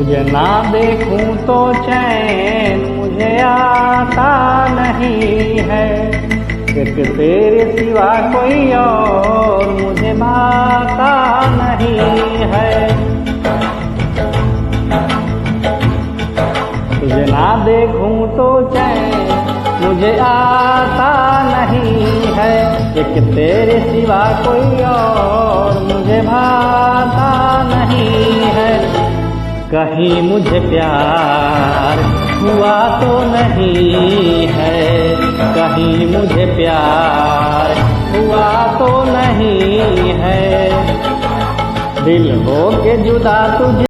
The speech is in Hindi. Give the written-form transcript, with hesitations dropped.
तुझे ना देखूं तो चैन मुझे आता नहीं है, एक तेरे सिवा कोई और मुझे भाता नहीं है। तुझे ना देखूं तो चैन मुझे आता नहीं है, एक तेरे सिवा कोई और मुझे भाता नहीं है। कहीं मुझे प्यार हुआ तो नहीं है, कहीं मुझे प्यार हुआ तो नहीं है। दिल हो के जुदा तुझे